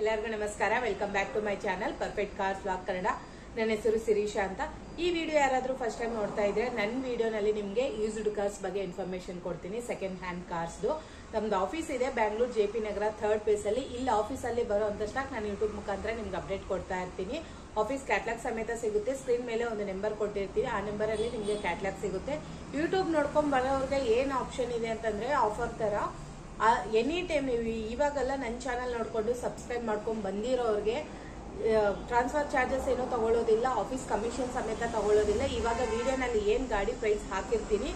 ಎಲ್ಲರಿಗೂ ನಮಸ್ಕಾರ. Welcome back to my channel perfect cars vlog Kannada. ನನ್ನ ಹೆಸರು ಶಿರೀಷಾ ಅಂತ. ಈ ವಿಡಿಯೋ ಯಾರಾದ್ರೂ ಫಸ್ಟ್ ಟೈಮ್ ನೋಡ್ತಾ ಇದ್ರೆ ನನ್ನ ವಿಡಿಯೋನಲ್ಲಿ ನಿಮಗೆ ಯೂಸ್ಡ್ ಕಾರ್ಸ್ ಬಗ್ಗೆ ಇನ್ಫಾರ್ಮೇಶನ್ ಕೊಡ್ತೀನಿ. ಸೆಕೆಂಡ್ ಹ್ಯಾಂಡ್ ಕಾರ್ಸ್ದು ನಮ್ದು ಆಫೀಸ್ ಇದೆ ಬ್ಯಾಂಗ್ಳೂರ್ JP ನಗರ 3rd ಫೇಸ್ ಅಲ್ಲಿ. ಇಲ್ಲಿ ಆಫೀಸ್ ಅಲ್ಲಿ ಬರೋ ಅಂತ ಸ್ಟಾಕ್ ನಾನು ಯೂಟ್ಯೂಬ್ ಮುಖಾಂತರ ನಿಮ್ಗೆ ಅಪ್ಡೇಟ್ ಕೊಡ್ತಾ ಇರ್ತೀನಿ. ಆಫೀಸ್ ಕ್ಯಾಟ್ಲಾಗ್ ಸಮೇತ ಸಿಗುತ್ತೆ. ಸ್ಕ್ರೀನ್ ಮೇಲೆ ಒಂದು ನಂಬರ್ ಕೊಟ್ಟಿರ್ತೀವಿ, ಆ ನಂಬರ್ ಅಲ್ಲಿ ನಿಮಗೆ ಕ್ಯಾಟ್ಲಾಗ್ ಸಿಗುತ್ತೆ. ಯೂಟ್ಯೂಬ್ ನೋಡ್ಕೊಂಡ್ ಬರೋರ್ಗೆ ಏನ್ ಆಪ್ಷನ್ ಇದೆ ಅಂತಂದ್ರೆ ಆಫರ್ ತರ ಎನಿ ಟೈಮ್ ನೀವು ಇವಾಗೆಲ್ಲ ನನ್ನ ಚಾನಲ್ ನೋಡ್ಕೊಂಡು ಸಬ್ಸ್ಕ್ರೈಬ್ ಮಾಡ್ಕೊಂಡು ಬಂದಿರೋರಿಗೆ ಟ್ರಾನ್ಸ್ಫರ್ ಚಾರ್ಜಸ್ ಏನೋ ತಗೊಳ್ಳೋದಿಲ್ಲ, ಆಫೀಸ್ ಕಮಿಷನ್ ಸಮೇತ ತಗೊಳ್ಳೋದಿಲ್ಲ. ಇವಾಗ ವಿಡಿಯೋನಲ್ಲಿ ಏನ್ ಗಾಡಿ ಪ್ರೈಸ್ ಹಾಕಿರ್ತೀನಿ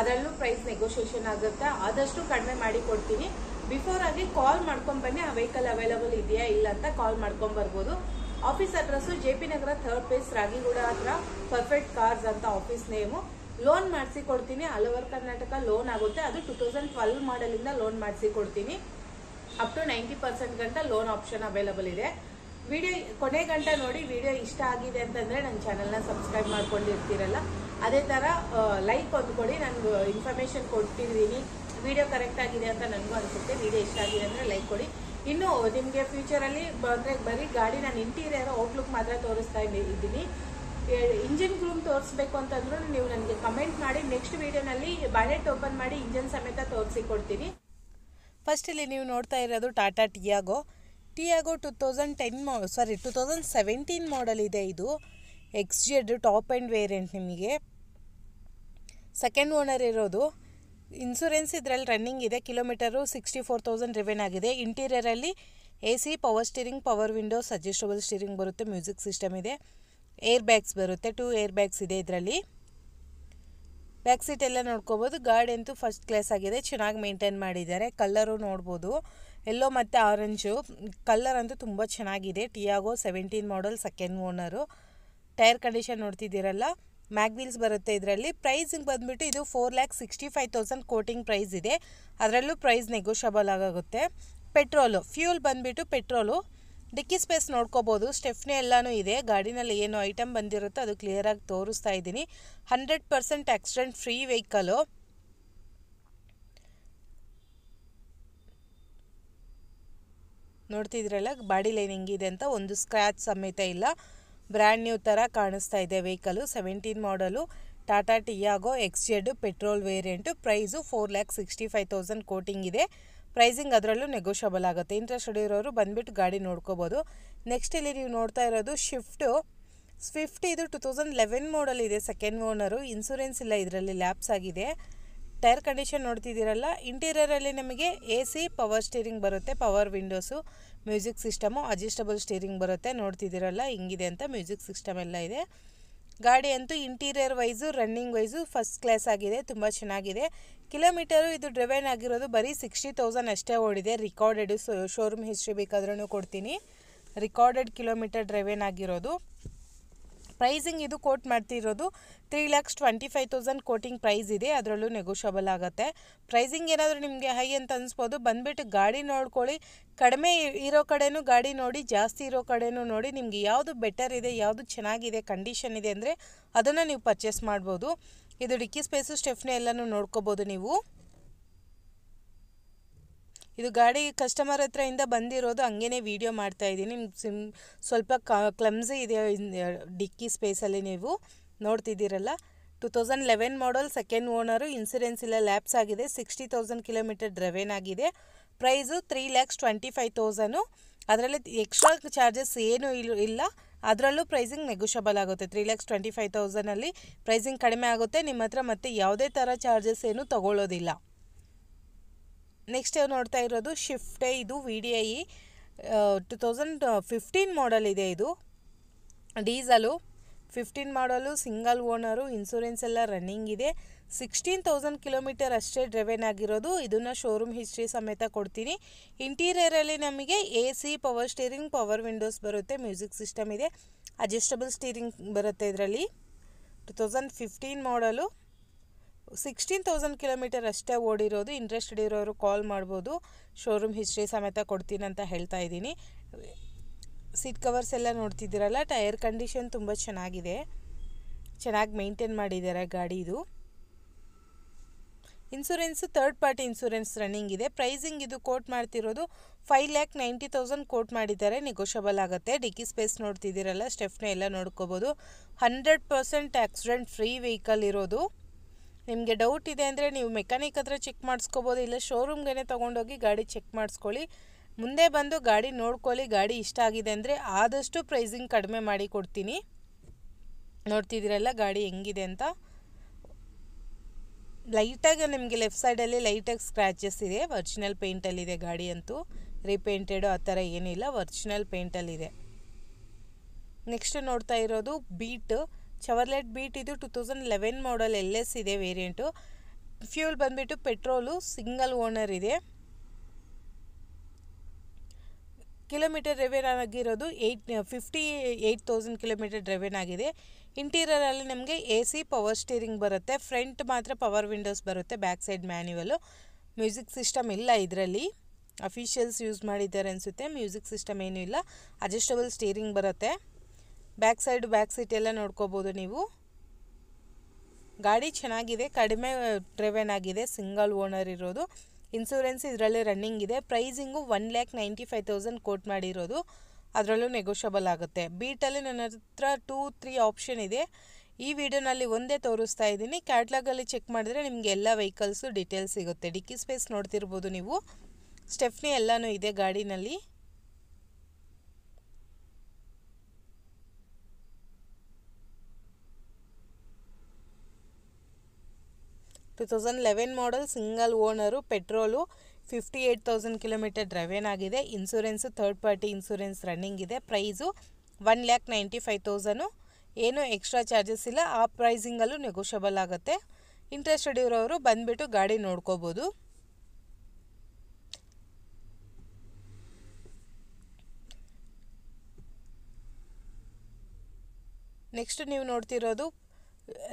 ಅದರಲ್ಲೂ ಪ್ರೈಸ್ ನೆಗೋಷಿಯೇಷನ್ ಆಗುತ್ತೆ. ಆದಷ್ಟು ಕಡಿಮೆ ಮಾಡಿ ಕೊಡ್ತೀನಿ. ಬಿಫೋರ್ ಆಗಿ ಕಾಲ್ ಮಾಡ್ಕೊಂಡ್ ಬನ್ನಿ, ಆ ವೆಹಿಕಲ್ ಅವೈಲಬಲ್ ಇದೆಯಾ ಇಲ್ಲ ಅಂತ ಕಾಲ್ ಮಾಡ್ಕೊಂಡ್ ಬರ್ಬೋದು. ಆಫೀಸ್ ಅಡ್ರೆಸ್ JP ನಗರ 3rd ಫೇಸ್ ರಾಗಿಗೂಡ ಹತ್ರ ಪರ್ಫೆಕ್ಟ್ ಕಾರ್ಸ್ ಅಂತ ಆಫೀಸ್ ನೇಮು. ಲೋನ್ ಮಾಡಿಸಿ ಕೊಡ್ತೀನಿ. ಆಲ್ ಓವರ್ ಕರ್ನಾಟಕ ಲೋನ್ ಆಗುತ್ತೆ. ಅದು 2012 ಮಾಡೆಲ್ ಇಂದ ಲೋನ್ ಮಾಡಿಸಿ ಕೊಡ್ತೀನಿ. ಅಪ್ ಟು 90% ಗಂಟ ಲೋನ್ ಆಪ್ಷನ್ ಅವೈಲಬಲ್ ಇದೆ. ವಿಡಿಯೋ ಕೊನೆ ಗಂಟ ನೋಡಿ. ವಿಡಿಯೋ ಇಷ್ಟ ಆಗಿದೆ ಅಂತಂದ್ರೆ ನನ್ನ ಚಾನಲ್ನ ಸಬ್ಸ್ಕ್ರೈಬ್ ಮಾಡ್ಕೊಂಡಿರ್ತೀರಲ್ಲ, ಅದೇ ತರ ಲೈಕ್ ಒಂದು ಕೊಡಿ. ನಾನು ಇನ್ಫಾರ್ಮೇಶನ್ ಕೊಟ್ಟಿದ್ದೀನಿ, ವಿಡಿಯೋ ಕರೆಕ್ಟ್ ಆಗಿದೆ ಅಂತ ನನಗೂ ಅನ್ಸುತ್ತೆ. ವಿಡಿಯೋ ಇಷ್ಟ ಆಗಿದೆ ಅಂದ್ರೆ ಲೈಕ್ ಕೊಡಿ. ಇನ್ನು ನಿಮಗೆ ಫ್ಯೂಚರ್ ಅಲ್ಲಿ ಅಂದ್ರೆ ಬರೀ ಗಾಡಿ ನಾನು ಇಂಟೀರಿಯರ್ ಔಟ್ಲುಕ್ ಮಾತ್ರ ತೋರಿಸ್ತಾ ಇದ್ದೀನಿ. ಇಂಜಿನ್ ರೂಮ್ ತೋರಿಸ್ಬೇಕು ಅಂತಂದ್ರೂ ನೀವು ನನಗೆ ಕಮೆಂಟ್ ಮಾಡಿ. ನೆಕ್ಸ್ಟ್ ವಿಡಿಯೋನಲ್ಲಿ ಬಾನೆಟ್ ಓಪನ್ ಮಾಡಿ ಇಂಜಿನ್ ಸಮೇತ ತೋರಿಸಿ ಕೊಡ್ತೀನಿ. ಫಸ್ಟ್ ಇಲ್ಲಿ ನೀವು ನೋಡ್ತಾ ಇರೋದು ಟಾಟಾ ಟಿಯಾಗೋ 2017 ಮಾಡೆಲ್ ಇದೆ. ಇದು XZ ಟಾಪ್ ಆ್ಯಂಡ್ ವೇರಿಯಂಟ್. ನಿಮಗೆ ಸೆಕೆಂಡ್ ಓನರ್ ಇರೋದು. ಇನ್ಸೂರೆನ್ಸ್ ಇದರಲ್ಲಿ ರನ್ನಿಂಗ್ ಇದೆ. ಕಿಲೋಮೀಟರು 64,000 ರಿವೆನ್ ಆಗಿದೆ. ಇಂಟೀರಿಯರಲ್ಲಿ AC, power steering, power windows, adjustable steering ಬರುತ್ತೆ. ಮ್ಯೂಸಿಕ್ ಸಿಸ್ಟಮ್ ಇದೆ. ಏರ್ ಬ್ಯಾಗ್ಸ್ ಬರುತ್ತೆ. 2 ಏರ್ ಬ್ಯಾಗ್ಸ್ ಇದೆ ಇದರಲ್ಲಿ. ಬ್ಯಾಕ್ ಸೀಟ್ ಎಲ್ಲ ನೋಡ್ಕೋಬೋದು. ಗಾಡಿ ಅಂತೂ ಫಸ್ಟ್ ಕ್ಲಾಸ್ ಆಗಿದೆ, ಚೆನ್ನಾಗಿ ಮೇಂಟೈನ್ ಮಾಡಿದ್ದಾರೆ. ಕಲರು ನೋಡ್ಬೋದು, ಎಲ್ಲೋ ಮತ್ತು ಆರೆಂಜು ಕಲರ್ ಅಂತೂ ತುಂಬ ಚೆನ್ನಾಗಿದೆ. Tiago 17 model, second owner. Tyre condition mag wheels, ಮ್ಯಾಗ್ವೀಲ್ಸ್ ಬರುತ್ತೆ ಇದರಲ್ಲಿ. ಪ್ರೈಸಿಂಗ್ ಬಂದುಬಿಟ್ಟು ಇದು 4,65,000 ಕೋಟಿಂಗ್ ಪ್ರೈಸ್ ಇದೆ. ಅದರಲ್ಲೂ ಪ್ರೈಸ್ ನೆಗೋಷಿಯಬಲ್ ಆಗುತ್ತೆ. ಪೆಟ್ರೋಲು ಫ್ಯೂಲ್ ಬಂದುಬಿಟ್ಟು ಪೆಟ್ರೋಲು. ಡಿಕ್ಕಿ ಸ್ಪೇಸ್ ನೋಡ್ಕೋಬೋದು. ಸ್ಟೆಫ್ನಿ ಎಲ್ಲನೂ ಇದೆ. ಗಾಡಿನಲ್ಲಿ ಏನು ಐಟಮ್ ಬಂದಿರುತ್ತೋ ಅದು ಕ್ಲಿಯರಾಗಿ ತೋರಿಸ್ತಾ ಇದ್ದೀನಿ. 100% ಆಕ್ಸಿಡೆಂಟ್ ಫ್ರೀ ವೆಹಿಕಲು. ನೋಡ್ತಿದ್ರಲ್ಲ ಬಾಡಿ ಲೈನಿಂಗ್ ಇದೆ ಅಂತ, ಒಂದು ಸ್ಕ್ರ್ಯಾಚ್ ಸಮೇತ ಇಲ್ಲ. ಬ್ರ್ಯಾಂಡ್ ನ್ಯೂ ಥರ ಕಾಣಿಸ್ತಾ ಇದೆ vehicle. 17 model Tata Tiago XZ petrol variant. Price 4,65,000 quoting ಇದೆ. ಪ್ರೈಸಿಂಗ್ ಅದರಲ್ಲೂ ನೆಗೋಷಿಯಬಲ್ ಆಗುತ್ತೆ. ಇಂಟ್ರೆಸ್ಟೆಡ್ ಇರೋರು ಬಂದುಬಿಟ್ಟು ಗಾಡಿ ನೋಡ್ಕೋಬೋದು. ನೆಕ್ಸ್ಟ್ ಇಲ್ಲಿ ನೀವು ನೋಡ್ತಾ ಇರೋದು ಸ್ವಿಫ್ಟ್. ಇದು 2011 ಮಾಡೆಲ್ ಇದೆ. Second owner. ಇನ್ಸೂರೆನ್ಸ್ ಇಲ್ಲ ಇದರಲ್ಲಿ, ಲ್ಯಾಪ್ಸ್ ಆಗಿದೆ. Tyre condition ನೋಡ್ತಿದ್ದೀರಲ್ಲ. ಇಂಟೀರಿಯರಲ್ಲಿ ನಮಗೆ AC, ಪವರ್ ಸ್ಟೀರಿಂಗ್ ಬರುತ್ತೆ, power windows, music system, adjustable steering ಬರುತ್ತೆ. ನೋಡ್ತಿದ್ದೀರಲ್ಲ ಹಿಂಗಿದೆ ಅಂತ. ಮ್ಯೂಸಿಕ್ ಸಿಸ್ಟಮ್ ಎಲ್ಲ ಇದೆ. ಗಾಡಿ ಅಂತೂ interior wise running wise first class ಆಗಿದೆ, ತುಂಬ ಚೆನ್ನಾಗಿದೆ. ಕಿಲೋಮೀಟರು ಇದು ಡ್ರೈವನ್ ಆಗಿರೋದು ಬರೀ 60,000 ಅಷ್ಟೇ ಓಡಿದೆ. ರಿಕಾರ್ಡೆಡ್ ಶೋರೂಮ್ ಹಿಸ್ಟ್ರಿ ಬೇಕಾದ್ರೂ ಕೊಡ್ತೀನಿ. ರಿಕಾರ್ಡೆಡ್ ಕಿಲೋಮೀಟರ್ ಡ್ರೈವನ್ ಆಗಿರೋದು. ಪ್ರೈಸಿಂಗ್ ಇದು ಕೋಟ್ ಮಾಡ್ತಿರೋದು 3,25,000 ಕೋಟಿಂಗ್ ಪ್ರೈಸ್ ಇದೆ. ಅದರಲ್ಲೂ ನೆಗೋಷಿಯಬಲ್ ಆಗುತ್ತೆ. ಪ್ರೈಸಿಂಗ್ ಏನಾದರೂ ನಿಮಗೆ ಹೈ ಅಂತ ಅನಿಸ್ಬೋದು. ಬಂದುಬಿಟ್ಟು ಗಾಡಿ ನೋಡ್ಕೊಳ್ಳಿ. ಕಡಿಮೆ ಇರೋ ಕಡೆನೂ ಗಾಡಿ ನೋಡಿ, ಜಾಸ್ತಿ ಇರೋ ಕಡೆನೂ ನೋಡಿ. ನಿಮಗೆ ಯಾವುದು ಬೆಟರ್ ಇದೆ, ಯಾವುದು ಚೆನ್ನಾಗಿದೆ, ಕಂಡೀಷನ್ ಇದೆ ಅಂದರೆ ಅದನ್ನು ನೀವು ಪರ್ಚೇಸ್ ಮಾಡ್ಬೋದು. ಇದು ಡಿಕ್ಕಿ ಸ್ಪೇಸು, ಸ್ಟೆಫ್ನಿ ಎಲ್ಲನೂ ನೋಡ್ಕೋಬೋದು ನೀವು. ಇದು ಗಾಡಿ ಕಸ್ಟಮರ್ ಹತ್ರದಿಂದ ಬಂದಿರೋದು, ಹಂಗೇ ವಿಡಿಯೋ ಮಾಡ್ತಾ ಇದ್ದೀನಿ. ಸ್ವಲ್ಪ ಕ್ಲಮ್ಸಿ ಇದೆ ಡಿಕ್ಕಿ ಸ್ಪೇಸಲ್ಲಿ. ನೀವು ನೋಡ್ತಿದ್ದೀರಲ್ಲ. 2011 ಮಾಡೆಲ್, ಸೆಕೆಂಡ್ ಓನರು. ಇನ್ಸೂರೆನ್ಸ್ ಇಲ್ಲ, ಲ್ಯಾಪ್ಸ್ ಆಗಿದೆ. 60,000 ಕಿಲೋಮೀಟರ್ ಡ್ರೈವನ್ ಆಗಿದೆ. ಪ್ರೈಸು 3,25,000. ಅದರಲ್ಲಿ ಎಕ್ಸ್ಟ್ರಾ ಚಾರ್ಜಸ್ ಏನೂ ಇಲ್ಲ. ಅದರಲ್ಲೂ ಪ್ರೈಸಿಂಗ್ ನೆಗೋಷಿಯಬಲ್ ಆಗುತ್ತೆ. 3,25,000ಅಲ್ಲಿ ಪ್ರೈಸಿಂಗ್ ಕಡಿಮೆ ಆಗುತ್ತೆ. ನಿಮ್ಮ ಹತ್ರ ಮತ್ತೆ ಯಾವುದೇ ಥರ ಚಾರ್ಜಸ್ ಏನೂ ತಗೊಳ್ಳೋದಿಲ್ಲ. ನೆಕ್ಸ್ಟ್ ನೋಡ್ತಾ ಇರೋದು ಶಿಫ್ಟೇ. ಇದು VDI 2015 ಮಾಡೆಲ್ ಇದೆ. ಇದು ಡೀಸಲು 15 ಮಾಡಲು, ಸಿಂಗಲ್ ಓನರು. ಇನ್ಸೂರೆನ್ಸ್ ಎಲ್ಲ ರನ್ನಿಂಗ್ ಇದೆ. 16,000 ಕಿಲೋಮೀಟರ್ ಅಷ್ಟೇ ಡ್ರೈವನ್ ಆಗಿರೋದು. ಇದನ್ನು ಶೋರೂಮ್ ಹಿಸ್ಟ್ರಿ ಸಮೇತ ಕೊಡ್ತೀನಿ. ಇಂಟೀರಿಯರಲ್ಲಿ ನಮಗೆ AC, power steering, power windows ಬರುತ್ತೆ. ಮ್ಯೂಸಿಕ್ ಸಿಸ್ಟಮ್ ಇದೆ. ಅಡ್ಜಸ್ಟಬಲ್ ಸ್ಟೀರಿಂಗ್ ಬರುತ್ತೆ ಇದರಲ್ಲಿ. 2015 ಮಾಡಲು, 16,000 ಕಿಲೋಮೀಟರ್ ಅಷ್ಟೇ ಓಡಿರೋದು. ಇಂಟ್ರೆಸ್ಟೆಡ್ ಇರೋರು ಕಾಲ್ ಮಾಡ್ಬೋದು. ಶೋರೂಮ್ ಹಿಸ್ಟ್ರಿ ಸಮೇತ ಕೊಡ್ತೀನಿ ಅಂತ ಹೇಳ್ತಾ ಇದ್ದೀನಿ. ಸೀಟ್ ಕವರ್ಸ್ ಎಲ್ಲ ನೋಡ್ತಿದ್ದೀರಲ್ಲ. ಟೈರ್ ಕಂಡೀಷನ್ ತುಂಬ ಚೆನ್ನಾಗಿದೆ, ಚೆನ್ನಾಗಿ ಮೇಂಟೈನ್ ಮಾಡಿದ್ದಾರೆ ಗಾಡಿ. ಇದು insurance third party insurance running ಇದೆ. ಪ್ರೈಸಿಂಗ್ ಇದು ಕೋಟ್ ಮಾಡ್ತಿರೋದು 5,90,000 ಕೋಟ್ ಮಾಡಿದ್ದಾರೆ. ನೆಗೋಷಿಯಬಲ್ ಆಗುತ್ತೆ. ಡಿಕ್ಕಿ ಸ್ಪೇಸ್ ನೋಡ್ತಿದ್ದೀರಲ್ಲ, ಸ್ಟೆಫ್ನ ಎಲ್ಲ ನೋಡ್ಕೋಬೋದು. 100% ಆಕ್ಸಿಡೆಂಟ್ ಫ್ರೀ ವೆಹಿಕಲ್ ಇರೋದು. ನಿಮಗೆ ಡೌಟ್ ಇದೆ ಅಂದರೆ ನೀವು ಮೆಕ್ಯಾನಿಕ್ ಹತ್ರ ಚೆಕ್ ಮಾಡಿಸ್ಕೋಬೋದು, ಇಲ್ಲ ಶೋರೂಮ್ಗೆ ತೊಗೊಂಡೋಗಿ ಗಾಡಿ ಚೆಕ್ ಮಾಡಿಸ್ಕೊಳ್ಳಿ. ಮುಂದೆ ಬಂದು ಗಾಡಿ ನೋಡ್ಕೊಳ್ಳಿ. ಗಾಡಿ ಇಷ್ಟ ಆಗಿದೆ ಅಂದರೆ ಆದಷ್ಟು ಪ್ರೈಸಿಂಗ್ ಕಡಿಮೆ ಮಾಡಿ ಕೊಡ್ತೀನಿ. ನೋಡ್ತಿದ್ದೀರಲ್ಲ ಗಾಡಿ ಹೆಂಗಿದೆ ಅಂತ. ಲೈಟಾಗಿ ನಿಮಗೆ ಲೆಫ್ಟ್ ಸೈಡಲ್ಲಿ ಲೈಟಾಗಿ ಸ್ಕ್ರ್ಯಾಚಸ್ ಇದೆ. ಒರಿಜಿನಲ್ ಪೇಂಟಲ್ಲಿದೆ ಗಾಡಿ ಅಂತೂ, ರೀಪೇಂಟೆಡು ಆ ಥರ ಏನಿಲ್ಲ, ಒರಿಜಿನಲ್ ಪೇಂಟಲ್ಲಿದೆ. ನೆಕ್ಸ್ಟ್ ನೋಡ್ತಾ ಇರೋದು ಬೀಟ್, ಚವರ್ಲೆಟ್ ಬೀಟ್. ಇದು 2011 ಮಾಡಲ್ LS ಇದೆ ವೇರಿಯಂಟು. ಫ್ಯೂಲ್ ಬಂದುಬಿಟ್ಟು ಪೆಟ್ರೋಲು, ಸಿಂಗಲ್ ಓನರ್ ಇದೆ. ಕಿಲೋಮೀಟರ್ ಡ್ರೈವನ್ ಆಗಿರೋದು 58,000 ಕಿಲೋಮೀಟರ್ ಡ್ರೈವನ್ ಆಗಿದೆ. ಇಂಟೀರಿಯರಲ್ಲಿ ನಮಗೆ AC ಪವರ್ ಸ್ಟೀರಿಂಗ್ ಬರುತ್ತೆ. ಫ್ರಂಟ್ ಮಾತ್ರ ಪವರ್ ವಿಂಡೋಸ್ ಬರುತ್ತೆ, back side manual. Music system ಇಲ್ಲ ಇದರಲ್ಲಿ, ಅಫಿಷಿಯಲ್ಸ್ ಯೂಸ್ ಮಾಡಿದ್ದಾರೆ ಅನಿಸುತ್ತೆ. ಮ್ಯೂಸಿಕ್ ಸಿಸ್ಟಮ್ ಏನೂ ಇಲ್ಲ. ಅಡ್ಜಸ್ಟಬಲ್ ಸ್ಟೀರಿಂಗ್ ಬರುತ್ತೆ. ಬ್ಯಾಕ್ ಸೀಟ್ ಎಲ್ಲ ನೋಡ್ಕೋಬೋದು ನೀವು. ಗಾಡಿ ಚೆನ್ನಾಗಿದೆ, ಕಡಿಮೆ ಡ್ರೈವನ್ ಆಗಿದೆ, ಸಿಂಗಲ್ ಓನರ್ ಇರೋದು. ಇನ್ಸೂರೆನ್ಸ್ ಇದರಲ್ಲಿ ರನ್ನಿಂಗ್ ಇದೆ. ಪ್ರೈಸಿಂಗು 1,95,000 ಕೋಟ್ ಮಾಡಿರೋದು, ಅದರಲ್ಲೂ ನೆಗೋಷಿಯಬಲ್ ಆಗುತ್ತೆ. ಬೀಟಲ್ಲಿ ನನ್ನ ಹತ್ರ 2-3 ಆಪ್ಷನ್ ಇದೆ. ಈ ವಿಡಿಯೋನಲ್ಲಿ ಒಂದೇ ತೋರಿಸ್ತಾ ಇದ್ದೀನಿ. ಕ್ಯಾಟ್ಲಾಗಲ್ಲಿ ಚೆಕ್ ಮಾಡಿದ್ರೆ ನಿಮಗೆ ಎಲ್ಲ ವೆಹಿಕಲ್ಸು ಡೀಟೇಲ್ಸ್ ಸಿಗುತ್ತೆ. ಡಿಕ್ಕಿ ಸ್ಪೇಸ್ ನೋಡ್ತಿರ್ಬೋದು ನೀವು, ಸ್ಟೆಫ್ನಿ ಎಲ್ಲನೂ ಇದೆ ಗಾಡಿನಲ್ಲಿ. ಟು 2011 model, single owner, petrol, 58,000 kilometre driven ಆಗಿದೆ. Insurance third party insurance running ಇದೆ. ಪ್ರೈಸು 1,95,000. ಏನೂ ಎಕ್ಸ್ಟ್ರಾ ಚಾರ್ಜಸ್ ಇಲ್ಲ. ಆ ಪ್ರೈಸಿಂಗಲ್ಲೂ ನೆಗೋಷಿಯಬಲ್ ಆಗುತ್ತೆ. ಇಂಟ್ರೆಸ್ಟೆಡ್ ಇರೋರು ಬಂದುಬಿಟ್ಟು ಗಾಡಿ ನೋಡ್ಕೋಬೋದು. ನೆಕ್ಸ್ಟ್ ನೀವು ನೋಡ್ತಿರೋದು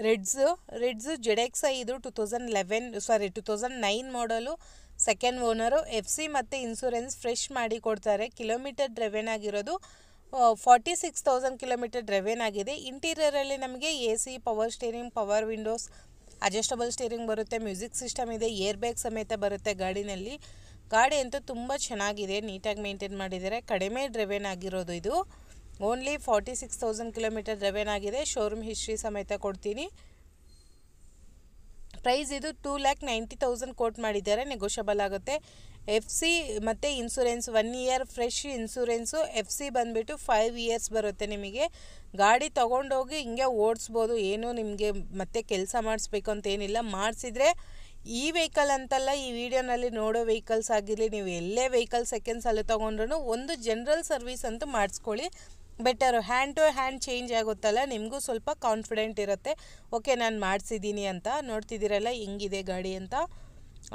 ರೆಡ್ಸು ZXi. ಇದು 2009 ಮಾಡಲು, ಸೆಕೆಂಡ್ ಓನರು. FC ಮತ್ತು ಇನ್ಸೂರೆನ್ಸ್ ಫ್ರೆಶ್ ಮಾಡಿ ಕೊಡ್ತಾರೆ. ಕಿಲೋಮೀಟರ್ ಡ್ರೈವನ್ ಆಗಿರೋದು 46,000 ಕಿಲೋಮೀಟರ್ ಡ್ರೈವನ್ ಆಗಿದೆ. ಇಂಟೀರಿಯರಲ್ಲಿ ನಮಗೆ AC, power steering, power windows, adjustable steering ಬರುತ್ತೆ. ಮ್ಯೂಸಿಕ್ ಸಿಸ್ಟಮ್ ಇದೆ. ಏರ್ ಬ್ಯಾಗ್ ಸಮೇತ ಬರುತ್ತೆ ಗಾಡಿನಲ್ಲಿ. ಗಾಡಿ ಅಂತೂ ತುಂಬ ಚೆನ್ನಾಗಿದೆ, ನೀಟಾಗಿ ಮೇಂಟೈನ್ ಮಾಡಿದ್ದಾರೆ. ಕಡಿಮೆ ಡ್ರೈವನ್ ಆಗಿರೋದು ಇದು. ಓನ್ಲಿ 46,000 ಕಿಲೋಮೀಟರ್ ಡ್ರೈವನ್ ಆಗಿದೆ. ಶೋರೂಮ್ ಹಿಸ್ಟ್ರಿ ಸಮೇತ ಕೊಡ್ತೀನಿ. ಪ್ರೈಸ್ ಇದು 2,90,000 ಕೋಟ್ ಮಾಡಿದ್ದಾರೆ, ನೆಗೋಷಿಯಬಲ್ ಆಗುತ್ತೆ. FC ಮತ್ತು insurance 1 year fresh insurance. FC ಬಂದುಬಿಟ್ಟು 5 ಇಯರ್ಸ್ ಬರುತ್ತೆ. ನಿಮಗೆ ಗಾಡಿ ತೊಗೊಂಡೋಗಿ ಹಿಂಗೆ ಓಡಿಸ್ಬೋದು, ಏನೂ ನಿಮಗೆ ಮತ್ತೆ ಕೆಲಸ ಮಾಡಿಸ್ಬೇಕು ಅಂತ ಏನಿಲ್ಲ. ಮಾಡಿಸಿದ್ರೆ ಈ ವೆಹಿಕಲ್ ಅಂತಲ್ಲ, ಈ ವಿಡಿಯೋನಲ್ಲಿ ನೋಡೋ ವೆಹಿಕಲ್ಸ್ ಆಗಿರಲಿ, ನೀವು ಎಲ್ಲೇ ವೆಹಿಕಲ್ ಸೆಕೆಂಡ್ಸಲ್ಲಿ ತೊಗೊಂಡ್ರೂ ಒಂದು ಜನರಲ್ ಸರ್ವಿಸ್ ಅಂತೂ ಮಾಡಿಸ್ಕೊಳ್ಳಿ. Better. Hand to hand change ಆಗುತ್ತಲ್ಲ, ನಿಮಗೂ ಸ್ವಲ್ಪ ಕಾನ್ಫಿಡೆಂಟ್ ಇರುತ್ತೆ, ಓಕೆ ನಾನು ಮಾಡಿಸಿದ್ದೀನಿ ಅಂತ. ನೋಡ್ತಿದ್ದೀರಲ್ಲ ಹೆಂಗಿದೆ ಗಾಡಿ ಅಂತ.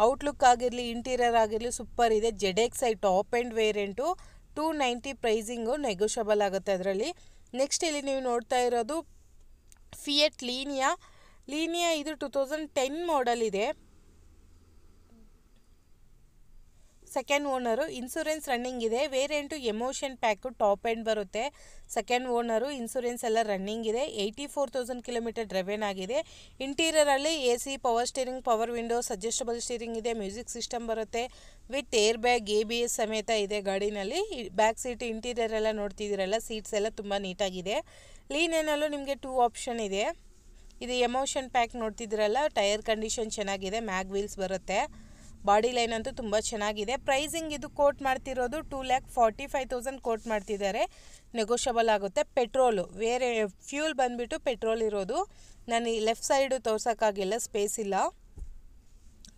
ಔಟ್ಲುಕ್ ಆಗಿರಲಿ, ಇಂಟೀರಿಯರ್ ಆಗಿರಲಿ ಸೂಪರ್ ಇದೆ. ZXi top end variant. 290 pricing, negotiable ಆಗುತ್ತೆ ಅದರಲ್ಲಿ. ನೆಕ್ಸ್ಟ್ ಇಲ್ಲಿ ನೀವು ನೋಡ್ತಾ ಇರೋದು ಫಿಯಟ್ ಲೀನಿಯಾ. ಇದು 2010 ಮಾಡಲ್ ಇದೆ. Second owner. ಇನ್ಸೂರೆನ್ಸ್ ರನ್ನಿಂಗ್ ಇದೆ. Variant emotion pack, top end ಬರುತ್ತೆ. Second owner. ಇನ್ಸೂರೆನ್ಸ್ ಎಲ್ಲ ರನ್ನಿಂಗ್ ಇದೆ. 84,000 ಕಿಲೋಮೀಟರ್ ಡ್ರೈವನ್ ಆಗಿದೆ. ಇಂಟೀರಿಯರಲ್ಲಿ AC, power steering, power windows, adjustable steering ಇದೆ. ಮ್ಯೂಸಿಕ್ ಸಿಸ್ಟಮ್ ಬರುತ್ತೆ ವಿತ್ ಏರ್ ಬ್ಯಾಗ್, ABS ಸಮೇತ ಇದೆ ಗಾಡಿನಲ್ಲಿ. ಬ್ಯಾಕ್ ಸೀಟ್, ಇಂಟೀರಿಯರ್ ಎಲ್ಲ ನೋಡ್ತಿದ್ದೀರಲ್ಲ, ಸೀಟ್ಸ್ ಎಲ್ಲ ತುಂಬ ನೀಟಾಗಿದೆ. ಲೀನಿಯನಲ್ಲೂ ನಿಮಗೆ 2 ಆಪ್ಷನ್ ಇದೆ. ಇದು ಎಮೋಷನ್ ಪ್ಯಾಕ್ ನೋಡ್ತಿದ್ದೀರಲ್ಲ, ಟೈರ್ ಕಂಡೀಷನ್ ಚೆನ್ನಾಗಿದೆ, ಮ್ಯಾಗ್ ವೀಲ್ಸ್ ಬರುತ್ತೆ. ಬಾಡಿ ಲೈನ್ ಅಂತೂ ತುಂಬ ಚೆನ್ನಾಗಿದೆ. ಪ್ರೈಸಿಂಗ್ ಇದು ಕೋಟ್ ಮಾಡ್ತಿರೋದು 2,45,000 ಕೋಟ್ ಮಾಡ್ತಿದ್ದಾರೆ, ನೆಗೋಷಿಯಬಲ್ ಆಗುತ್ತೆ. ಪೆಟ್ರೋಲು ಬೇರೆ, ಫ್ಯೂಲ್ ಬಂದುಬಿಟ್ಟು ಪೆಟ್ರೋಲ್ ಇರೋದು. ನಾನು ಈ ಲೆಫ್ಟ್ ಸೈಡು ತೋರ್ಸೋಕ್ಕಾಗಿಲ್ಲ, ಸ್ಪೇಸ್ ಇಲ್ಲ.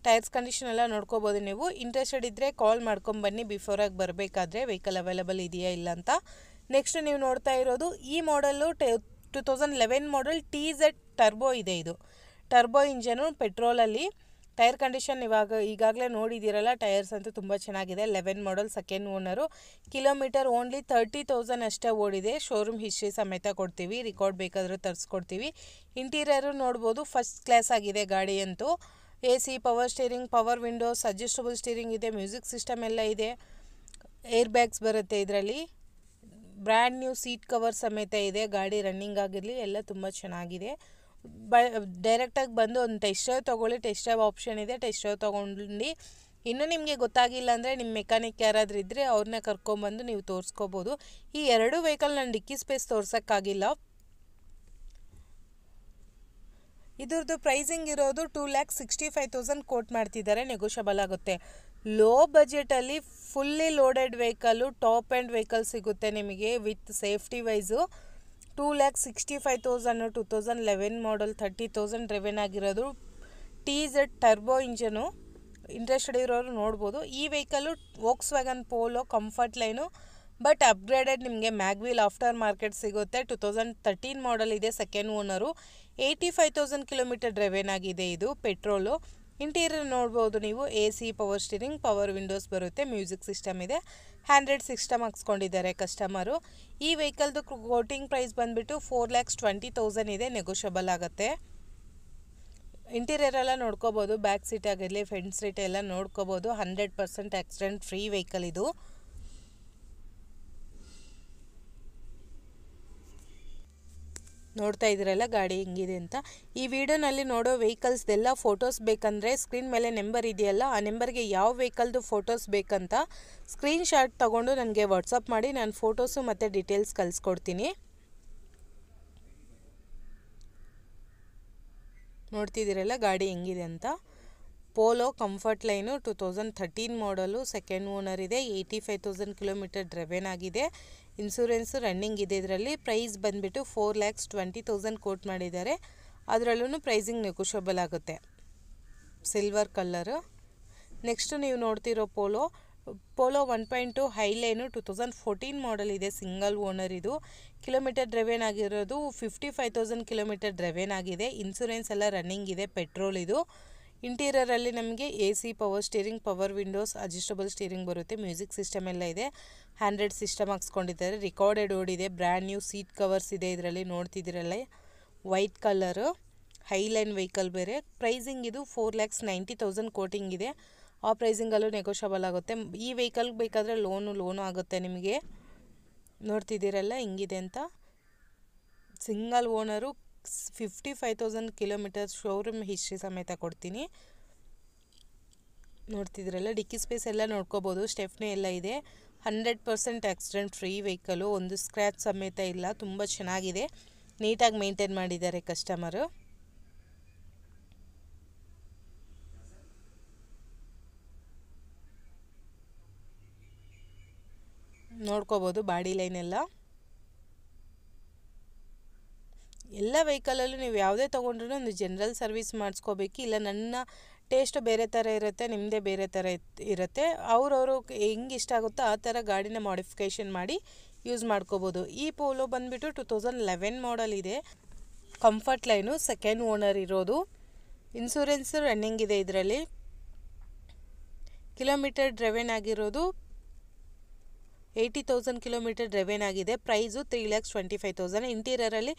ಟೈರ್ಸ್ ಕಂಡೀಷನ್ ಎಲ್ಲ ನೋಡ್ಕೋಬೋದು ನೀವು. ಇಂಟ್ರೆಸ್ಟೆಡ್ ಇದ್ದರೆ ಕಾಲ್ ಮಾಡ್ಕೊಂಬನ್ನಿ ಬಿಫೋರಾಗಿ ಬರಬೇಕಾದ್ರೆ, ವೆಹಿಕಲ್ ಅವೈಲೇಬಲ್ ಇದೆಯಾ ಇಲ್ಲ ಅಂತ. ನೆಕ್ಸ್ಟ್ ನೀವು ನೋಡ್ತಾ ಇರೋದು ಈ ಮಾಡಲ್ಲು 2011 ಮಾಡಲ್ TZ ಟರ್ಬೋ ಇದೆ. ಇದು ಟರ್ಬೋ ಇಂಜನು, ಪೆಟ್ರೋಲಲ್ಲಿ. ಟೈರ್ ಕಂಡೀಷನ್ ಈಗಾಗಲೇ ನೋಡಿದ್ದೀರಲ್ಲ, ಟೈರ್ಸ್ ಅಂತೂ ತುಂಬ ಚೆನ್ನಾಗಿದೆ. 11 ಮಾಡಲ್, ಸೆಕೆಂಡ್ ಓನರು. ಕಿಲೋಮೀಟರ್ ಓನ್ಲಿ 30,000 ಅಷ್ಟೇ ಓಡಿದೆ. ಶೋರೂಮ್ ಹಿಸ್ಟ್ರಿ ಸಮೇತ ಕೊಡ್ತೀವಿ, ರಿಕಾರ್ಡ್ ಬೇಕಾದರೂ ತರಿಸ್ಕೊಡ್ತೀವಿ. ಇಂಟೀರಿಯರು ನೋಡ್ಬೋದು, ಫಸ್ಟ್ ಕ್ಲಾಸ್ ಆಗಿದೆ ಗಾಡಿ ಅಂತೂ. AC, power steering, power windows, adjustable steering ಇದೆ. ಮ್ಯೂಸಿಕ್ ಸಿಸ್ಟಮ್ ಎಲ್ಲ ಇದೆ. ಏರ್ ಬ್ಯಾಗ್ಸ್ ಬರುತ್ತೆ ಇದರಲ್ಲಿ. ಬ್ರ್ಯಾಂಡ್ ನ್ಯೂ ಸೀಟ್ ಕವರ್ ಸಮೇತ ಇದೆ. ಗಾಡಿ ರನ್ನಿಂಗ್ ಆಗಿರಲಿ ಎಲ್ಲ ತುಂಬ ಚೆನ್ನಾಗಿದೆ. ಡೈರೆಕ್ಟಾಗಿ ಬಂದು ಒಂದು ಟೆಸ್ಟ್ ಡ್ರೈವ್ ತೊಗೊಳ್ಳಿ. ಟೆಸ್ಟ್ ಡ್ರೈವ್ ಆಪ್ಷನ್ ಇದೆ, ಟೆಸ್ಟ್ ಡ್ರೈವ್ ತೊಗೊಂಡು ಇನ್ನೂ ನಿಮಗೆ ಗೊತ್ತಾಗಿಲ್ಲ ಅಂದರೆ ನಿಮ್ಮ ಮೆಕ್ಯಾನಿಕ್ ಯಾರಾದರೂ ಇದ್ದರೆ ಅವ್ರನ್ನ ಕರ್ಕೊಂಬಂದು ನೀವು ತೋರಿಸ್ಕೋಬೋದು. ಈ ಎರಡು ವೆಹಿಕಲ್ ನಾನು ಡಿಕ್ಕಿ ಸ್ಪೇಸ್ ತೋರ್ಸೋಕ್ಕಾಗಿಲ್ಲ. ಇದ್ರದ್ದು ಪ್ರೈಸಿಂಗ್ ಇರೋದು 2,65,000 ಕೋಟ್ ಮಾಡ್ತಿದ್ದಾರೆ, ನೆಗೋಷಿಯಬಲ್ ಆಗುತ್ತೆ. ಲೋ ಬಜೆಟಲ್ಲಿ fully loaded vehicle, top end vehicle ಸಿಗುತ್ತೆ ನಿಮಗೆ with safety wise. 2,65,000 2011 model, 30,000 driven ಆಗಿರೋದು, TZ ಟರ್ಬೋ ಇಂಜನು. ಇಂಟ್ರೆಸ್ಟೆಡ್ ಇರೋರು ನೋಡ್ಬೋದು. ಈ vehicle Volkswagen Polo comfort line, but upgraded ನಿಮಗೆ ಮ್ಯಾಗ್ವಿಲ್ ಆಫ್ಟರ್ ಮಾರ್ಕೆಟ್ ಸಿಗುತ್ತೆ. 2013 ಮಾಡಲ್ ಇದೆ, ಸೆಕೆಂಡ್ ಓನರು. 85,000 ಕಿಲೋಮೀಟರ್ ಡ್ರೈವೆನ್ ಆಗಿದೆ. ಇದು ಪೆಟ್ರೋಲು. ಇಂಟೀರಿಯರ್ ನೋಡ್ಬೋದು ನೀವು. AC, power steering, power windows ಬರುತ್ತೆ, ಮ್ಯೂಸಿಕ್ ಸಿಸ್ಟಮ್ ಇದೆ. ಹ್ಯಾಂಡ್ರೆಡ್ ಸಿಸ್ಟಮ್ ಹಾಕ್ಸ್ಕೊಂಡಿದ್ದಾರೆ ಕಸ್ಟಮರು. ಈ ವೆಹಿಕಲ್ದು ಕೋಟಿಂಗ್ ಪ್ರೈಸ್ ಬಂದುಬಿಟ್ಟು 4,20,000 ಇದೆ, ನೆಗೋಷಿಯಬಲ್ ಆಗುತ್ತೆ. ಇಂಟೀರಿಯರ್ ಎಲ್ಲ ನೋಡ್ಕೋಬೋದು, ಬ್ಯಾಕ್ ಸೀಟ್ ಆಗಿರಲಿ, ಫ್ರಂಟ್ ಸೀಟ್ ಎಲ್ಲ ನೋಡ್ಕೋಬೋದು. 100% ಆಕ್ಸಿಡೆಂಟ್ ಫ್ರೀ ವೆಹಿಕಲ್ ಇದು. ನೋಡ್ತಾ ಇದ್ದೀರಲ್ಲ ಗಾಡಿ ಹೆಂಗಿದೆ ಅಂತ. ಈ ವಿಡಿಯೋನಲ್ಲಿ ನೋಡೋ ವೆಹಿಕಲ್ಸ್ದೆಲ್ಲ ಫೋಟೋಸ್ ಬೇಕಂದರೆ ಸ್ಕ್ರೀನ್ ಮೇಲೆ ನಂಬರ್ ಇದೆಯಲ್ಲ, ಆ ನಂಬರ್ಗೆ ಯಾವ ವೆಹಿಕಲ್ದು ಫೋಟೋಸ್ ಬೇಕಂತ ಸ್ಕ್ರೀನ್ಶಾಟ್ ತೊಗೊಂಡು ನನಗೆ ವಾಟ್ಸಪ್ ಮಾಡಿ, ನಾನು ಫೋಟೋಸು ಮತ್ತು ಡೀಟೇಲ್ಸ್ ಕಳಿಸ್ಕೊಡ್ತೀನಿ. ನೋಡ್ತಿದ್ದೀರಲ್ಲ ಗಾಡಿ ಹೆಂಗಿದೆ ಅಂತ. ಪೋಲೋ ಕಂಫರ್ಟ್ ಲೈನು, 2013 ಮಾಡಲು, ಸೆಕೆಂಡ್ ಓನರ್ ಇದೆ. 85,000 ಕಿಲೋಮೀಟರ್ ಡ್ರೈವೆನ್ ಆಗಿದೆ. ಇನ್ಸೂರೆನ್ಸು ರನ್ನಿಂಗ್ ಇದೆ. ಇದರಲ್ಲಿ ಪ್ರೈಸ್ ಬಂದುಬಿಟ್ಟು 4,20,000 ಕೋಟ್ ಮಾಡಿದ್ದಾರೆ. ಅದರಲ್ಲೂ ಪ್ರೈಸಿಂಗ್ ನೆಗೋಷಿಯಬಲ್ ಆಗುತ್ತೆ. Silver colour. ನೆಕ್ಸ್ಟು ನೀವು ನೋಡ್ತಿರೋ ಪೋಲೋ 1.2 ಹೈಲೈನು, 2014 ಮಾಡಲ್ ಇದೆ, ಸಿಂಗಲ್ ಓನರ್. ಇದು ಕಿಲೋಮೀಟರ್ ಡ್ರೈವೆನ್ ಆಗಿರೋದು 55,000 ಕಿಲೋಮೀಟರ್ ಡ್ರೈವೆನ್ ಆಗಿದೆ. ಇನ್ಸೂರೆನ್ಸ್ ಎಲ್ಲ ರನ್ನಿಂಗ್ ಇದೆ, ಪೆಟ್ರೋಲ್ ಇದು. ಇಂಟೀರಿಯರಲ್ಲಿ ನಮಗೆ AC, power steering, power windows, adjustable steering ಬರುತ್ತೆ, ಮ್ಯೂಸಿಕ್ ಸಿಸ್ಟಮ್ ಎಲ್ಲ ಇದೆ. ಹ್ಯಾಂಡ್ರೆಡ್ ಸಿಸ್ಟಮ್ ಹಾಕ್ಸ್ಕೊಂಡಿದ್ದಾರೆ, ರಿಕಾರ್ಡೆಡ್ ಓಡಿದೆ, ಬ್ರ್ಯಾಂಡ್ ನ್ಯೂ ಸೀಟ್ ಕವರ್ಸ್ ಇದೆ. ಇದರಲ್ಲಿ ನೋಡ್ತಿದ್ದೀರಲ್ಲ ವೈಟ್ ಕಲರು, ಹೈಲೈನ್ ವೆಹಿಕಲ್ ಬೇರೆ. ಪ್ರೈಸಿಂಗ್ ಇದು 4,90,000 ಕೋಟಿಂಗ್ ಇದೆ. ಆ ಪ್ರೈಸಿಂಗಲ್ಲೂ ನೆಗೋಷಿಯಬಲ್ ಆಗುತ್ತೆ. ಈ ವೆಹಿಕಲ್ ಬೇಕಾದರೆ ಲೋನು ಆಗುತ್ತೆ ನಿಮಗೆ. ನೋಡ್ತಿದ್ದೀರಲ್ಲ ಹಿಂಗಿದೆ ಅಂತ. Single owner, 55,000 kilometre showroom history ಸಮೇತ ಕೊಡ್ತೀನಿ. ನೋಡ್ತಿದ್ರಲ್ಲ ಡಿಕ್ಕಿ ಸ್ಪೇಸ್ ಎಲ್ಲ ನೋಡ್ಕೋಬೋದು, ಸ್ಟೆಫ್ನಿ ಎಲ್ಲ ಇದೆ. 100% ಆಕ್ಸಿಡೆಂಟ್ ಫ್ರೀ ವೆಹಿಕಲು, ಒಂದು ಸ್ಕ್ರ್ಯಾಚ್ ಸಮೇತ ಇಲ್ಲ. ತುಂಬ ಚೆನ್ನಾಗಿದೆ, ನೀಟಾಗಿ ಮೇಂಟೈನ್ ಮಾಡಿದ್ದಾರೆ ಕಸ್ಟಮರು. ನೋಡ್ಕೋಬೋದು ಬಾಡಿ ಲೈನ್ ಎಲ್ಲ ವೆಹಿಕಲಲ್ಲೂ ನೀವು ಯಾವುದೇ ತೊಗೊಂಡ್ರೂ ಒಂದು ಜನರಲ್ ಸರ್ವಿಸ್ ಮಾಡಿಸ್ಕೋಬೇಕು. ಇಲ್ಲ ನನ್ನ ಟೇಸ್ಟ್ ಬೇರೆ ಥರ ಇರುತ್ತೆ, ನಿಮ್ಮದೇ ಬೇರೆ ಥರ ಇರುತ್ತೆ. ಅವ್ರವರು ಹೆಂಗೆ ಇಷ್ಟ ಆಗುತ್ತೋ ಆ ಥರ ಗಾಡಿನ ಮಾಡಿಫಿಕೇಷನ್ ಮಾಡಿ ಯೂಸ್ ಮಾಡ್ಕೋಬೋದು. ಈ ಪೋಲೋ ಬಂದುಬಿಟ್ಟು 2011 ಮಾಡಲ್ ಇದೆ, ಕಂಫರ್ಟ್ ಲೈನು, ಸೆಕೆಂಡ್ ಓನರ್ ಇರೋದು. ಇನ್ಸೂರೆನ್ಸು ರನ್ನಿಂಗ್ ಇದೆ. ಇದರಲ್ಲಿ ಕಿಲೋಮೀಟರ್ ಡ್ರೈವೆನ್ ಆಗಿರೋದು 80,000 ಕಿಲೋಮೀಟರ್ ಡ್ರೈವೆನ್ ಆಗಿದೆ. Price 3,25,000. ಇಂಟೀರಿಯರಲ್ಲಿ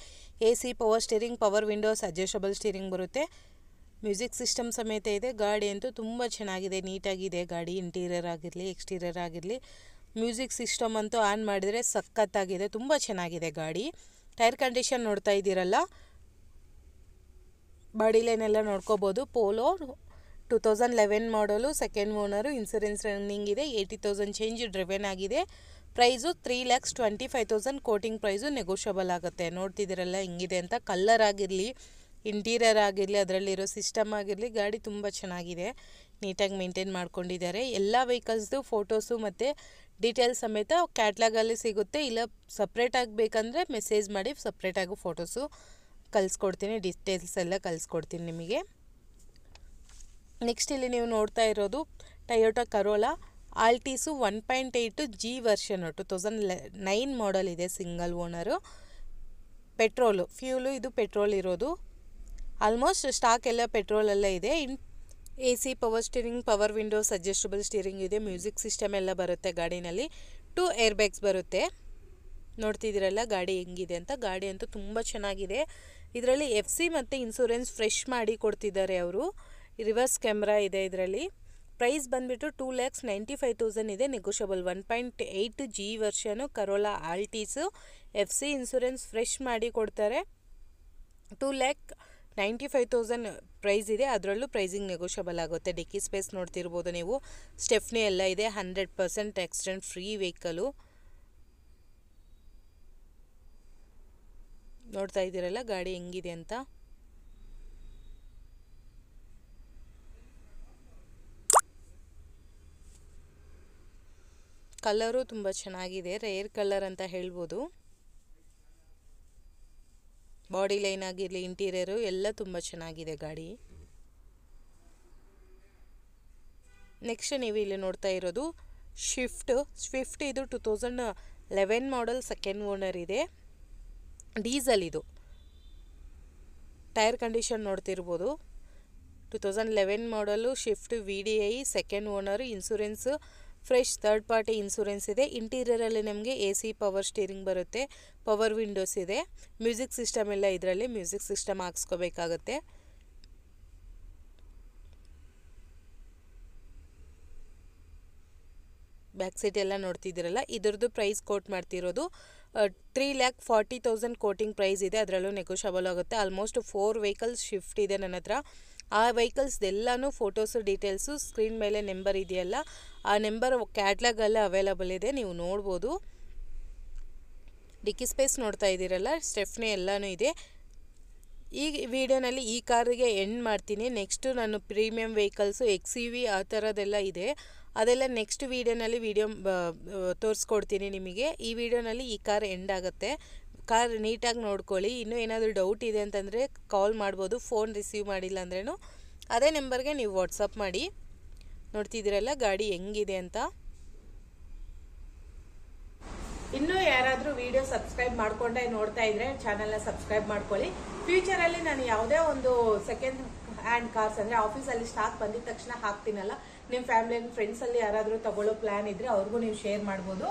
AC, power steering, power windows, adjustable steering ಬರುತ್ತೆ, ಮ್ಯೂಸಿಕ್ ಸಿಸ್ಟಮ್ ಸಮೇತ ಇದೆ. ಗಾಡಿ ಅಂತೂ ತುಂಬ ಚೆನ್ನಾಗಿದೆ, ನೀಟಾಗಿದೆ ಗಾಡಿ. ಇಂಟೀರಿಯರ್ ಆಗಿರಲಿ, ಎಕ್ಸ್ಟೀರಿಯರ್ ಆಗಿರಲಿ, ಮ್ಯೂಸಿಕ್ ಸಿಸ್ಟಮ್ ಅಂತೂ ಆನ್ ಮಾಡಿದರೆ ಸಖತ್ತಾಗಿದೆ, ತುಂಬ ಚೆನ್ನಾಗಿದೆ ಗಾಡಿ. ಟೈರ್ ಕಂಡೀಷನ್ ನೋಡ್ತಾ ಇದ್ದೀರಲ್ಲ, ಬಾಡಿ ಲೈನೆಲ್ಲ ನೋಡ್ಕೋಬೋದು. ಪೋಲೋ 2011 ಮಾಡಲು, ಸೆಕೆಂಡ್ ಓನರು, ಇನ್ಸೂರೆನ್ಸ್ ರನ್ನಿಂಗ್ ಇದೆ. 80,000 ಚೇಂಜ್ ಡ್ರೈವೆನ್ ಆಗಿದೆ. ಪ್ರೈಸು 3,25,000 ಕೋಟಿಂಗ್ ಪ್ರೈಸು ನೆಗೋಷಿಯಬಲ್ ಆಗುತ್ತೆ. ನೋಡ್ತಿದ್ದೀರಲ್ಲ ಹಿಂಗಿದೆ ಅಂತ. ಕಲರ್ ಆಗಿರಲಿ, ಇಂಟೀರಿಯರ್ ಆಗಿರಲಿ, ಅದರಲ್ಲಿರೋ ಸಿಸ್ಟಮ್ ಆಗಿರಲಿ, ಗಾಡಿ ತುಂಬ ಚೆನ್ನಾಗಿದೆ, ನೀಟಾಗಿ ಮೇಂಟೈನ್ ಮಾಡ್ಕೊಂಡಿದ್ದಾರೆ. ಎಲ್ಲ ವೆಹಿಕಲ್ಸ್ದು ಫೋಟೋಸು ಮತ್ತು ಡೀಟೇಲ್ಸ್ ಸಮೇತ ಕ್ಯಾಟ್ಲಾಗಲ್ಲಿ ಸಿಗುತ್ತೆ. ಇಲ್ಲ ಸಪ್ರೇಟಾಗಿ ಬೇಕಂದರೆ ಮೆಸೇಜ್ ಮಾಡಿ, ಸಪ್ರೇಟಾಗಿ ಫೋಟೋಸು ಕಳಿಸ್ಕೊಡ್ತೀನಿ, ಡೀಟೇಲ್ಸ್ ಎಲ್ಲ ಕಳಿಸ್ಕೊಡ್ತೀನಿ ನಿಮಗೆ. ನೆಕ್ಸ್ಟ್ ಇಲ್ಲಿ ನೀವು ನೋಡ್ತಾ ಇರೋದು ಟೊಯೋಟಾ ಕರೋಲಾ ಆಲ್ಟೀಸು 1.8 G ವರ್ಷನು, 2009 ಮಾಡಲ್ ಇದೆ, ಸಿಂಗಲ್ ಓನರು, ಪೆಟ್ರೋಲು, ಫ್ಯೂಲು ಇದು ಪೆಟ್ರೋಲ್ ಇರೋದು. ಆಲ್ಮೋಸ್ಟ್ ಸ್ಟಾಕ್ ಎಲ್ಲ ಪೆಟ್ರೋಲೆಲ್ಲ ಇದೆ. AC, power steering, power windows, adjustable steering ಇದೆ, ಮ್ಯೂಸಿಕ್ ಸಿಸ್ಟಮ್ ಎಲ್ಲ ಬರುತ್ತೆ ಗಾಡಿನಲ್ಲಿ. 2 ಏರ್ ಬ್ಯಾಗ್ಸ್ ಬರುತ್ತೆ. ನೋಡ್ತಿದ್ದೀರಲ್ಲ ಗಾಡಿ ಹೆಂಗಿದೆ ಅಂತ. ಗಾಡಿ ಅಂತೂ ತುಂಬ ಚೆನ್ನಾಗಿದೆ. ಇದರಲ್ಲಿ FC ಮತ್ತು ಇನ್ಸೂರೆನ್ಸ್ ಫ್ರೆಶ್ ಮಾಡಿ ಕೊಡ್ತಿದ್ದಾರೆ ಅವರು. ರಿವರ್ಸ್ ಕ್ಯಾಮ್ರಾ ಇದೆ ಇದರಲ್ಲಿ. ಪ್ರೈಸ್ ಬಂದುಬಿಟ್ಟು 2,95,000 ಇದೆ, ನೆಗೋಷಿಯಬಲ್. 1.8 G ವರ್ಷನು ಕರೋಲಾ ಆಲ್ಟೀಸು, FC ಇನ್ಸೂರೆನ್ಸ್ ಫ್ರೆಶ್ ಮಾಡಿ ಕೊಡ್ತಾರೆ. 95,000 ಪ್ರೈಸ್ ಇದೆ. ಅದರಲ್ಲೂ ಪ್ರೈಸಿಂಗ್ ನೆಗೋಷಿಯಬಲ್ ಆಗುತ್ತೆ. ಡಿಕ್ಕಿ ಸ್ಪೇಸ್ ನೋಡ್ತಿರ್ಬೋದು ನೀವು, ಸ್ಟೆಫ್ನಿ ಎಲ್ಲ ಇದೆ. 100% ಆಕ್ಸಿಡೆಂಟ್ ಫ್ರೀ ವೆಹಿಕಲು. ನೋಡ್ತಾ ಇದ್ದೀರಲ್ಲ ಗಾಡಿ ಹೆಂಗಿದೆ ಅಂತ. ಕಲರು ತುಂಬ ಚೆನ್ನಾಗಿದೆ, ರೇರ್ ಕಲರ್ ಅಂತ ಹೇಳ್ಬೋದು. ಬಾಡಿ ಲೈನ್ ಆಗಿರಲಿ, ಇಂಟೀರಿಯರು ಎಲ್ಲ ತುಂಬ ಚೆನ್ನಾಗಿದೆ ಗಾಡಿ. ನೆಕ್ಸ್ಟ್ ನೀವು ಇಲ್ಲಿ ನೋಡ್ತಾ ಇರೋದು ಸ್ವಿಫ್ಟ್ ಇದು 2011 ಮಾಡೆಲ್, ಸೆಕೆಂಡ್ ಓನರ್ ಇದೆ. ಡೀಸೆಲ್ ಇದು. ಟೈರ್ ಕಂಡೀಷನ್ ನೋಡ್ತಿರ್ಬೋದು. 2011 ಮಾಡೆಲು shift VDI, second owner. Insurance fresh third party insurance ಇದೆ. ಇಂಟೀರಿಯರಲ್ಲಿ ನಮಗೆ AC ಪವರ್ ಸ್ಟೀರಿಂಗ್ ಬರುತ್ತೆ, ಪವರ್ ವಿಂಡೋಸ್ ಇದೆ. ಮ್ಯೂಸಿಕ್ ಸಿಸ್ಟಮ್ ಎಲ್ಲ ಇದರಲ್ಲಿ ಮ್ಯೂಸಿಕ್ ಸಿಸ್ಟಮ್ ಹಾಕ್ಸ್ಕೋಬೇಕಾಗತ್ತೆ. ಬ್ಯಾಕ್ ಸೀಟ್ ಎಲ್ಲ ನೋಡ್ತಿದ್ದೀರಲ್ಲ, ಇದ್ರದ್ದು ಪ್ರೈಸ್ ಕೋಟ್ ಮಾಡ್ತಿರೋದು 3,40,000 ಕೋಟಿಂಗ್ ಪ್ರೈಸ್ ಇದೆ. ಅದರಲ್ಲೂ ನೆಗೋಷಿಯಬಲ್ ಆಗುತ್ತೆ. ಆಲ್ಮೋಸ್ಟ್ 4 ವೆಹಿಕಲ್ಸ್ ಶಿಫ್ಟ್ ಇದೆ ನನ್ನ ಹತ್ರ. ಆ ವೆಹಿಕಲ್ಸ್ದೆಲ್ಲನೂ ಫೋಟೋಸು ಡೀಟೇಲ್ಸು ಸ್ಕ್ರೀನ್ ಮೇಲೆ ನಂಬರ್ ಇದೆಯಲ್ಲ, ಆ ನಂಬರ್ ಕ್ಯಾಟ್ಲಾಗಲ್ಲ ಅವೈಲಬಲ್ ಇದೆ, ನೀವು ನೋಡ್ಬೋದು. ಡಿಕ್ಕಿ ಸ್ಪೇಸ್ ನೋಡ್ತಾ ಇದ್ದೀರಲ್ಲ, ಸ್ಟೆಫ್ನಿ ಎಲ್ಲನೂ ಇದೆ. ಈ ವಿಡಿಯೋನಲ್ಲಿ ಈ ಕಾರಿಗೆ ಎಂಡ್ ಮಾಡ್ತೀನಿ. ನೆಕ್ಸ್ಟು ನಾನು ಪ್ರೀಮಿಯಂ ವೆಹಿಕಲ್ಸು XUV ಆ ಥರದ್ದೆಲ್ಲ ಇದೆ, ಅದೆಲ್ಲ ನೆಕ್ಸ್ಟ್ ವಿಡಿಯೋನಲ್ಲಿ ತೋರಿಸ್ಕೊಡ್ತೀನಿ ನಿಮಗೆ. ಈ ವಿಡಿಯೋನಲ್ಲಿ ಈ ಕಾರ್ ಎಂಡ್ ಆಗುತ್ತೆ. ಕಾರ್ ನೀಟಾಗಿ ನೋಡ್ಕೊಳ್ಳಿ. ಇನ್ನೂ ಏನಾದರೂ ಡೌಟ್ ಇದೆ ಅಂತಂದರೆ ಕಾಲ್ ಮಾಡ್ಬೋದು. ಫೋನ್ ರಿಸೀವ್ ಮಾಡಿಲ್ಲ ಅಂದ್ರೂ ಅದೇ ನಂಬರ್ಗೆ ನೀವು ವಾಟ್ಸಪ್ ಮಾಡಿ. ನೋಡ್ತಿದ್ದೀರಲ್ಲ ಗಾಡಿ ಹೆಂಗಿದೆ ಅಂತ. ಇನ್ನೂ ಯಾರಾದರೂ ವಿಡಿಯೋ ಸಬ್ಸ್ಕ್ರೈಬ್ ಮಾಡ್ಕೊಂಡೆ ನೋಡ್ತಾ ಇದ್ರೆ ಚಾನಲ್ನ ಸಬ್ಸ್ಕ್ರೈಬ್ ಮಾಡ್ಕೊಳ್ಳಿ. ಫ್ಯೂಚರಲ್ಲಿ ನಾನು ಯಾವುದೇ ಒಂದು ಸೆಕೆಂಡ್ ಹ್ಯಾಂಡ್ ಕಾರ್ಸ್ ಅಂದರೆ ಆಫೀಸಲ್ಲಿ ಸ್ಟಾಕ್ ಬಂದಿದ ತಕ್ಷಣ ಹಾಕ್ತೀನಲ್ಲ, ನಿಮ್ಮ ಫ್ಯಾಮಿಲಿ ಫ್ರೆಂಡ್ಸಲ್ಲಿ ಯಾರಾದರೂ ತಗೊಳ್ಳೋ ಪ್ಲ್ಯಾನ್ ಇದ್ದರೆ ಅವ್ರಿಗೂ ನೀವು ಶೇರ್ ಮಾಡ್ಬೋದು.